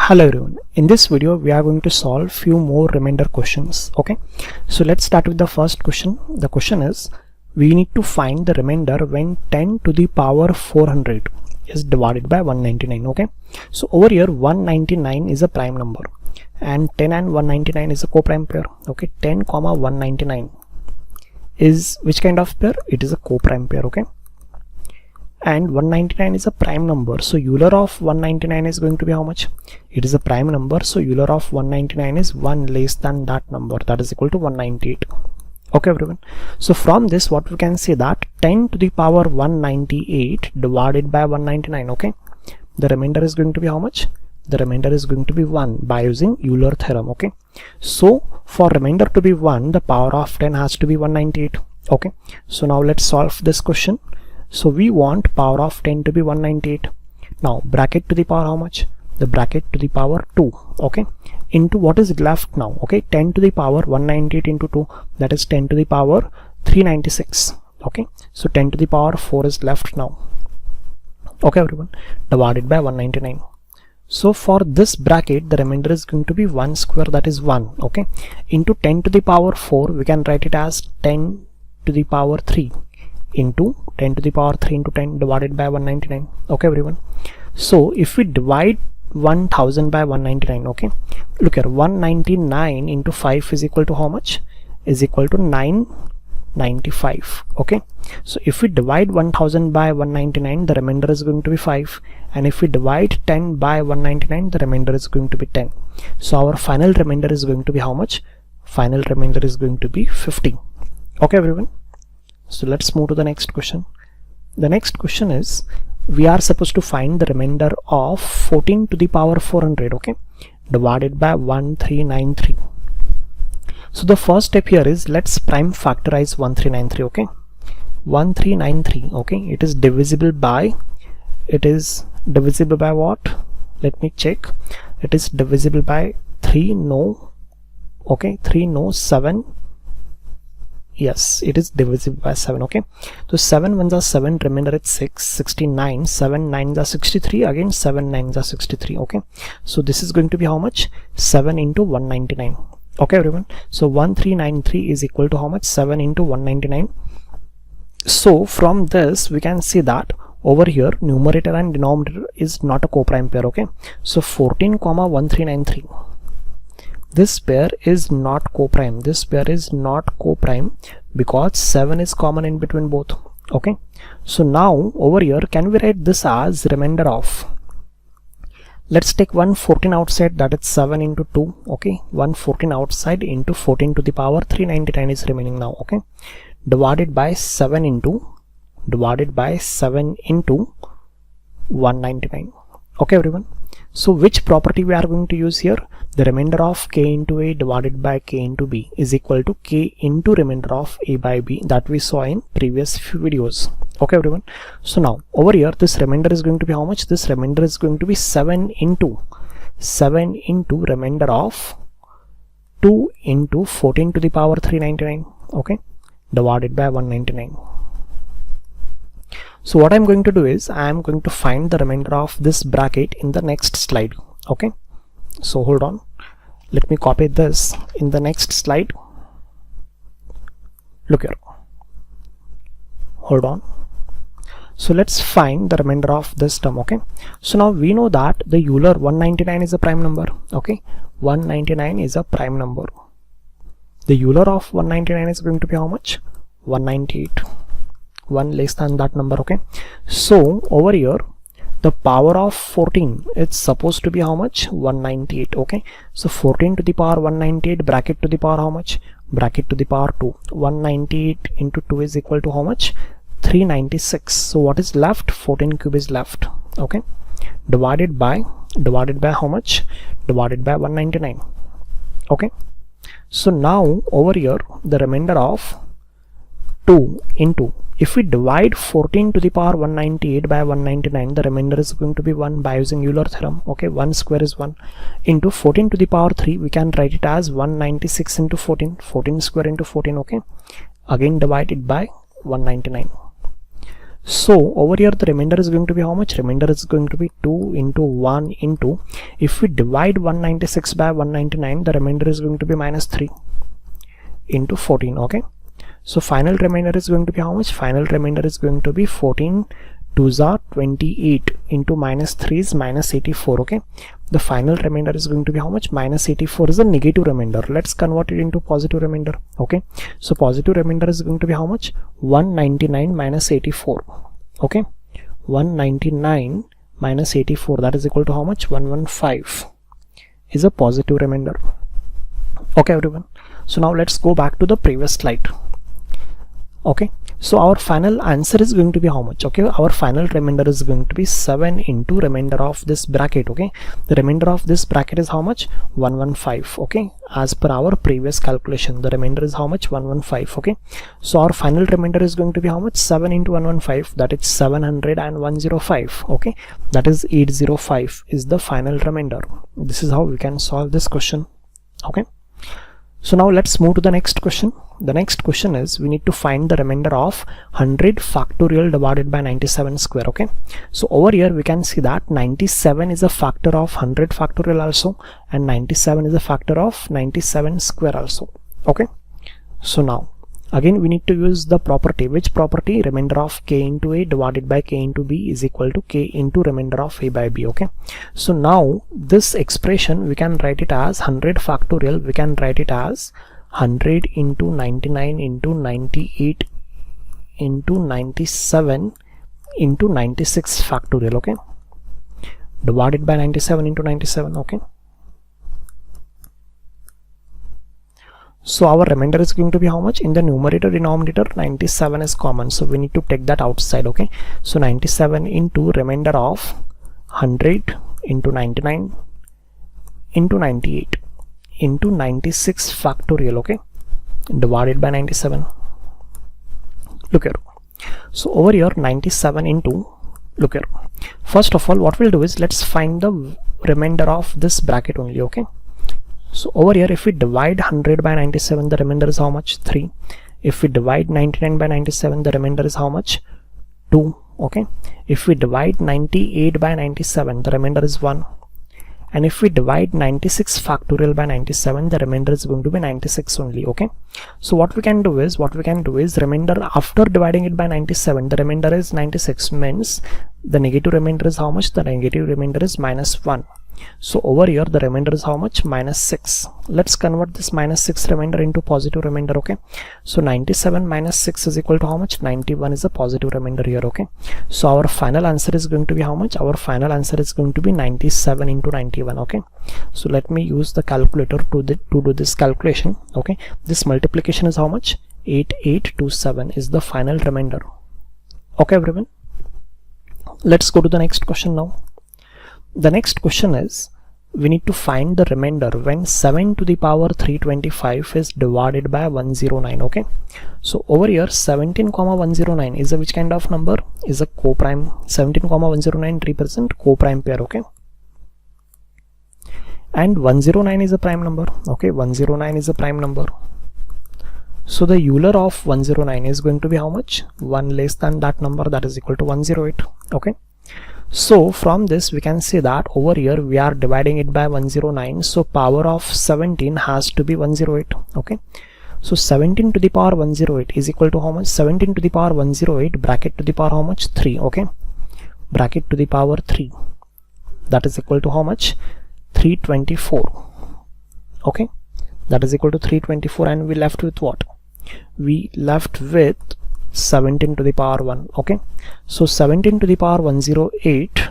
Hello everyone, in this video we are going to solve few more remainder questions. Okay, so let's start with the first question. The question is, we need to find the remainder when 10 to the power 400 is divided by 199. Okay, so over here 199 is a prime number and 10 and 199 is a co-prime pair. Okay, 10 comma 199 is which kind of pair? It is a co-prime pair. Okay, and 199 is a prime number, so Euler of 199 is going to be how much? It is a prime number, so Euler of 199 is 1 less than that number, that is equal to 198. Okay everyone, so from this what we can say that 10 to the power 198 divided by 199. Okay, the remainder is going to be how much? The remainder is going to be 1 by using Euler theorem. Okay, so for remainder to be 1, the power of 10 has to be 198. Okay, so now let's solve this question. So we want power of 10 to be 198. Now bracket to the power how much? The bracket to the power 2. Okay, into what is left now? Okay, 10 to the power 198 into 2, that is 10 to the power 396. Okay, so 10 to the power 4 is left now. Okay everyone, divided by 199. So for this bracket the remainder is going to be 1 square, that is 1. Okay, into 10 to the power 4 we can write it as 10 to the power 3 into 10 to the power 3 into 10 divided by 199. Okay everyone, so if we divide 1000 by 199, okay, look here, 199 into 5 is equal to how much? Is equal to 995. Okay, so if we divide 1000 by 199, the remainder is going to be 5, and if we divide 10 by 199, the remainder is going to be 10. So our final remainder is going to be how much? Final remainder is going to be 50. Okay everyone, so let's move to the next question. The next question is, we are supposed to find the remainder of 14 to the power 400, okay, divided by 1393. So the first step here is, let's prime factorize 1393. Okay, 1393. Okay, it is divisible by what? Let me check. It is divisible by 3 no. Okay, 3 no 7. Yes, it is divisible by 7. Okay, so 7 ones are 7, remainder it's 6, 69, 7 9s are 63, again 7 9s are 63. Okay, so this is going to be how much? 7 into 199. Okay everyone, so 1393 is equal to how much? 7 into 199. So from this we can see that over here numerator and denominator is not a co-prime pair. Okay, so 14 comma 1393, this pair is not co-prime. This pair is not co-prime because 7 is common in between both. Okay, so now over here can we write this as remainder of, let's take 114 outside, that is 7 into 2. Okay, 114 outside into 14 to the power 399 is remaining now. Okay, divided by 7 into 199. Okay everyone, so which property we are going to use here? The remainder of k into a divided by k into b is equal to k into remainder of a by b, that we saw in previous few videos. Okay everyone, so now over here this remainder is going to be how much? This remainder is going to be 7 into remainder of 2 into 14 to the power 399. Okay, divided by 199. So what I'm going to do is, I am going to find the remainder of this bracket in the next slide. Okay, so hold on, let me copy this in the next slide. Look here, hold on. So let's find the remainder of this term. Okay, so now we know that the Euler 199 is a prime number. Okay, 199 is a prime number. The Euler of 199 is going to be how much? 198, 1 less than that number. Okay, so over here the power of 14 it's supposed to be how much? 198. Okay, so 14 to the power 198, bracket to the power how much? Bracket to the power 2. 198 into 2 is equal to how much? 396. So what is left? 14 cube is left. Okay, divided by how much? Divided by 199. Okay, so now over here the remainder of 2 into, if we divide 14 to the power 198 by 199, the remainder is going to be 1 by using Euler theorem. Okay, 1 square is 1 into 14 to the power 3, we can write it as 196 into 14, 14 square into 14. Okay, again divided by 199. So over here the remainder is going to be how much? Remainder is going to be 2 into 1 into, if we divide 196 by 199, the remainder is going to be minus 3 into 14. Okay, so final remainder is going to be how much? Final remainder is going to be 14 2s are 28 into minus 3 is minus 84. Okay, the final remainder is going to be how much? Minus 84 is a negative remainder. Let's convert it into positive remainder. Okay, so positive remainder is going to be how much? 199 minus 84. Okay, 199 minus 84, that is equal to how much? 115 is a positive remainder. Okay everyone, so now let's go back to the previous slide. Okay, so our final answer is going to be how much? Okay, our final remainder is going to be 7 into remainder of this bracket. Okay, the remainder of this bracket is how much? 115. Okay, as per our previous calculation, the remainder is how much? 115. Okay, so our final remainder is going to be how much? 7 into 115, that is 700 and 105. Okay, that is 805 is the final remainder. This is how we can solve this question. Okay, so now let's move to the next question. The next question is, we need to find the remainder of 100 factorial divided by 97 square. Okay, so over here we can see that 97 is a factor of 100 factorial also, and 97 is a factor of 97 square also. Okay, so now again we need to use the property. Which property? Remainder of k into a divided by k into b is equal to k into remainder of a by b. Okay, so now this expression we can write it as 100 factorial, we can write it as 100 into 99 into 98 into 97 into 96 factorial. Okay, divided by 97 into 97. Okay, so our remainder is going to be how much? In the numerator denominator 97 is common, so we need to take that outside. Okay, so 97 into remainder of 100 into 99 into 98 into 96 factorial. Okay, divided by 97. Look here, so over here 97 into, look here, first of all what we'll do is, let's find the remainder of this bracket only. Okay, so over here if we divide 100 by 97, the remainder is how much? 3. If we divide 99 by 97, the remainder is how much? 2. Okay, if we divide 98 by 97, the remainder is 1. And if we divide 96 factorial by 97, the remainder is going to be 96 only. Okay, so what we can do is, remainder after dividing it by 97, the remainder is 96, means the negative remainder is how much? The negative remainder is minus 1. So over here the remainder is how much? Minus 6. Let's convert this minus 6 remainder into positive remainder. Okay, so 97 minus 6 is equal to how much? 91 is a positive remainder here. Okay, so our final answer is going to be how much? Our final answer is going to be 97 into 91. Okay, so let me use the calculator to do this calculation. Okay, this multiplication is how much? 8827 is the final remainder. Okay everyone, let's go to the next question now. The next question is, we need to find the remainder when 7 to the power 325 is divided by 109. Okay, so over here 17,109 is a which kind of number? Is a co-prime. 17,109 represent co-prime pair. Okay, and 109 is a prime number. Okay, 109 is a prime number. So the Euler of 109 is going to be how much? 1 less than that number, that is equal to 108. Okay, so from this we can say that over here we are dividing it by 109, so power of 17 has to be 108. Okay, so 17 to the power 108 is equal to how much? 17 to the power 108 bracket to the power how much? 3. Okay, bracket to the power 3, that is equal to how much? 324. Okay, that is equal to 324, and we left with what? We left with 17 to the power 1. Okay, so 17 to the power 108.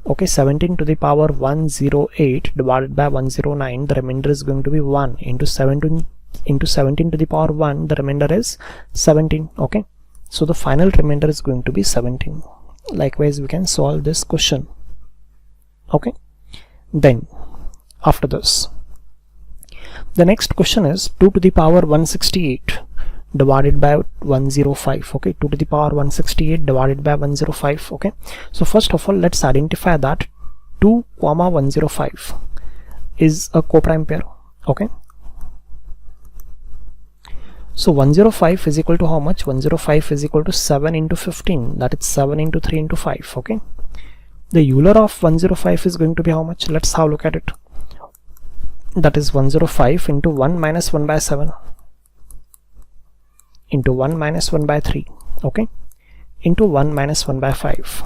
Okay, 17 to the power 108 divided by 109, the remainder is going to be 1 into 17 to the power 1, the remainder is 17. Okay, so the final remainder is going to be 17. Likewise we can solve this question. Okay, then after this the next question is 2 to the power 168 divided by 105. Okay, 2 to the power 168 divided by 105. Okay, so first of all let's identify that 2, 105 is a co-prime pair. Okay, So 105 is equal to how much? 105 is equal to 7 into 15, that is 7 into 3 into 5. Okay, the Euler of 105 is going to be how much? Let's have a look at it. That is 105 into 1 minus 1 by 7 into 1 minus 1 by 3, okay, into 1 minus 1 by 5.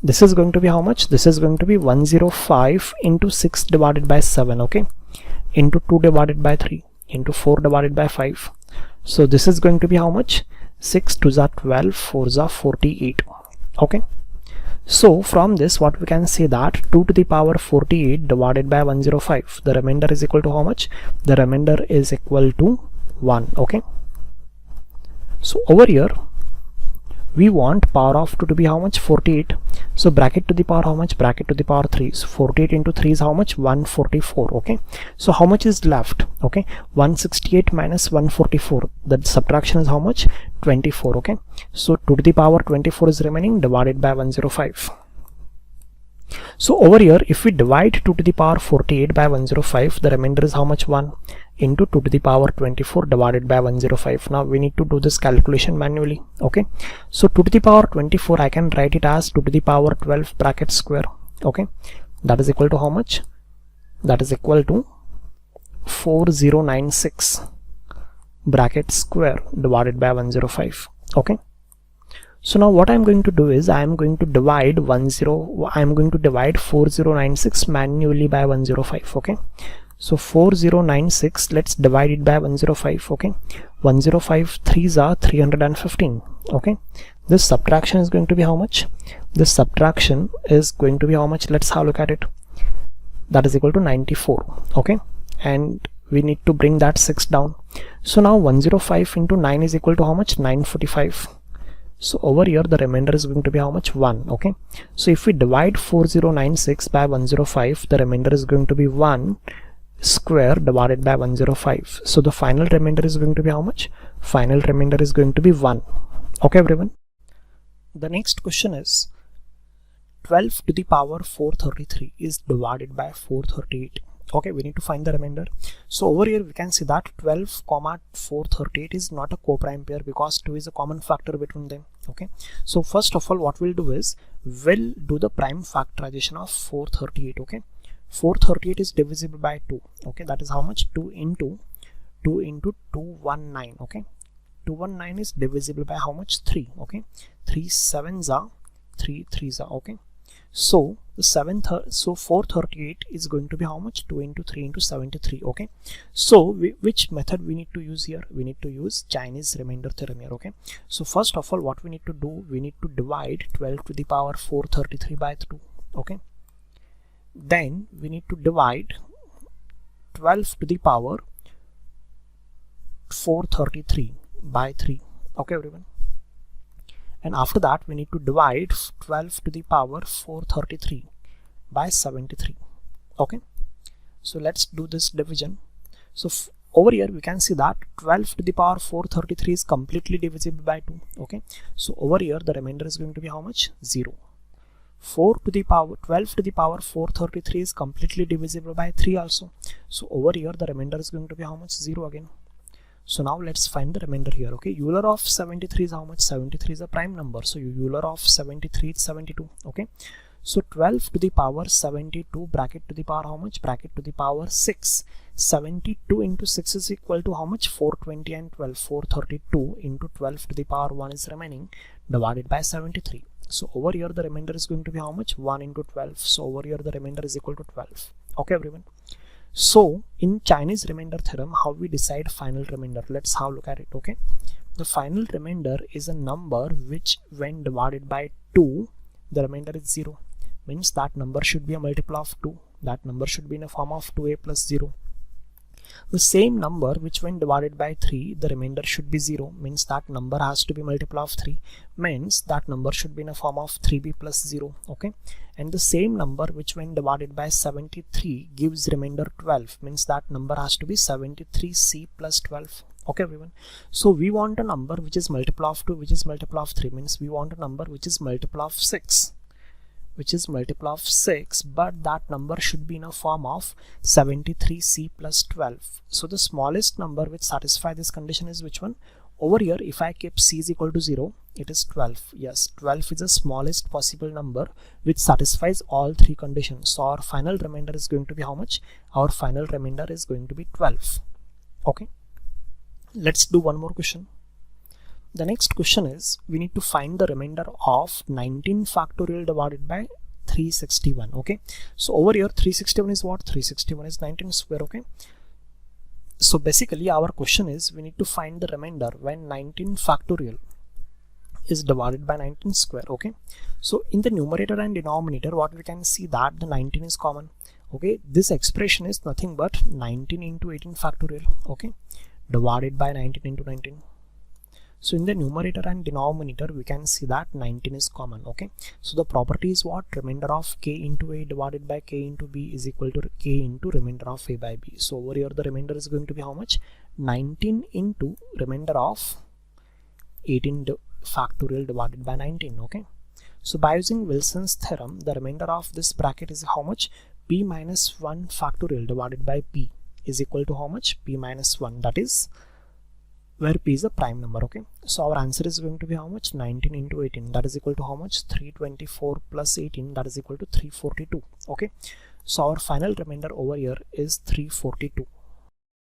This is going to be how much? This is going to be 105 into 6 divided by 7, okay, into 2 divided by 3, into 4 divided by 5. So this is going to be how much? 6 2s are 12, 4s are 48, okay. So from this what we can say that 2 to the power 48 divided by 105, the remainder is equal to how much? The remainder is equal to 1, okay. So over here we want power of 2 to be how much? 48. So bracket to the power how much? Bracket to the power 3. So 48 into 3 is how much? 144. Okay, so how much is left? Okay, 168 minus 144, that subtraction is how much? 24. Okay, so 2 to the power 24 is remaining, divided by 105. So over here if we divide 2 to the power 48 by 105, the remainder is how much? 1 into 2 to the power 24 divided by 105. Now we need to do this calculation manually. Okay, so 2 to the power 24 I can write it as 2 to the power 12 bracket square. Okay, that is equal to how much? That is equal to 4096 bracket square divided by 105. Okay, so now what I'm going to do is I'm going to divide 4096 manually by 105. Okay, so 4096, let's divide it by 105. Okay, 105 3s are 315. Okay, this subtraction is going to be how much? This subtraction is going to be how much? Let's have a look at it. That is equal to 94. Okay, and we need to bring that 6 down. So now 105 into 9 is equal to how much? 945. So over here the remainder is going to be how much? 1. Okay, so if we divide 4096 by 105, the remainder is going to be 1 square divided by 105. So the final remainder is going to be how much? Final remainder is going to be 1. Okay everyone, the next question is 12 to the power 433 is divided by 438. Okay, we need to find the remainder. So over here we can see that 12 comma 438 is not a co-prime pair because 2 is a common factor between them. Okay, so first of all what we'll do is we'll do the prime factorization of 438. Okay, 438 is divisible by 2. Okay, that is how much? 2 into 219. Okay, 219 is divisible by how much? 3. Okay, 3 7s are 3 3s are. Okay, so the 438 is going to be how much? 2 into 3 into 73. Okay, so which method we need to use here? We need to use Chinese remainder theorem here. Okay, so first of all what we need to do, we need to divide 12 to the power 433 by 2. Okay, then we need to divide 12 to the power 433 by 3. Okay everyone, and after that we need to divide 12 to the power 433 by 73. Okay, so let's do this division. So over here we can see that 12 to the power 433 is completely divisible by 2. Okay, so over here the remainder is going to be how much? 0. 12 to the power 433 is completely divisible by 3 also. So over here the remainder is going to be how much? 0 again. So now let's find the remainder here. Okay, Euler of 73 is how much? 73 is a prime number, so Euler of 73 is 72. Okay, so 12 to the power 72 bracket to the power how much? Bracket to the power 6. 72 into 6 is equal to how much? 420 and 12. 432 into 12 to the power 1 is remaining, divided by 73. So over here the remainder is going to be how much? 1 into 12. So over here the remainder is equal to 12. Okay everyone, so in Chinese remainder theorem how we decide final remainder? Let's have a look at it. Okay, the final remainder is a number which when divided by 2 the remainder is 0, means that number should be a multiple of 2. That number should be in a form of 2a plus 0. The same number which when divided by 3 the remainder should be 0, means that number has to be multiple of 3, means that number should be in a form of 3b plus 0. Okay, and the same number which when divided by 73 gives remainder 12, means that number has to be 73c plus 12. Okay everyone, so we want a number which is multiple of 2, which is multiple of 3, means we want a number which is multiple of 6, which is multiple of 6, but that number should be in a form of 73c plus 12. So the smallest number which satisfies this condition is which one? Over here, if I keep c is equal to 0, it is 12. Yes, 12 is the smallest possible number which satisfies all three conditions. So our final remainder is going to be how much? Our final remainder is going to be 12. Okay, let's do one more question. The next question is, we need to find the remainder of 19 factorial divided by 361. Okay, so over here 361 is what? 361 is 19 square. Okay, so basically our question is, we need to find the remainder when 19 factorial is divided by 19 square. Okay, so in the numerator and denominator, what we can see that the 19 is common. Okay, this expression is nothing but 19 into 18 factorial. Okay, divided by 19 into 19. So in the numerator and denominator, we can see that 19 is common. Okay, so the property is what? Remainder of k into a divided by k into b is equal to k into remainder of a by b. So over here the remainder is going to be how much? 19 into remainder of 18 factorial divided by 19. Okay, so by using Wilson's theorem, the remainder of this bracket is how much? P minus 1 factorial divided by p is equal to how much? P minus 1, that is where p is a prime number. Okay, so our answer is going to be how much? 19 into 18, that is equal to how much? 324 plus 18, that is equal to 342. Okay, so our final remainder over here is 342.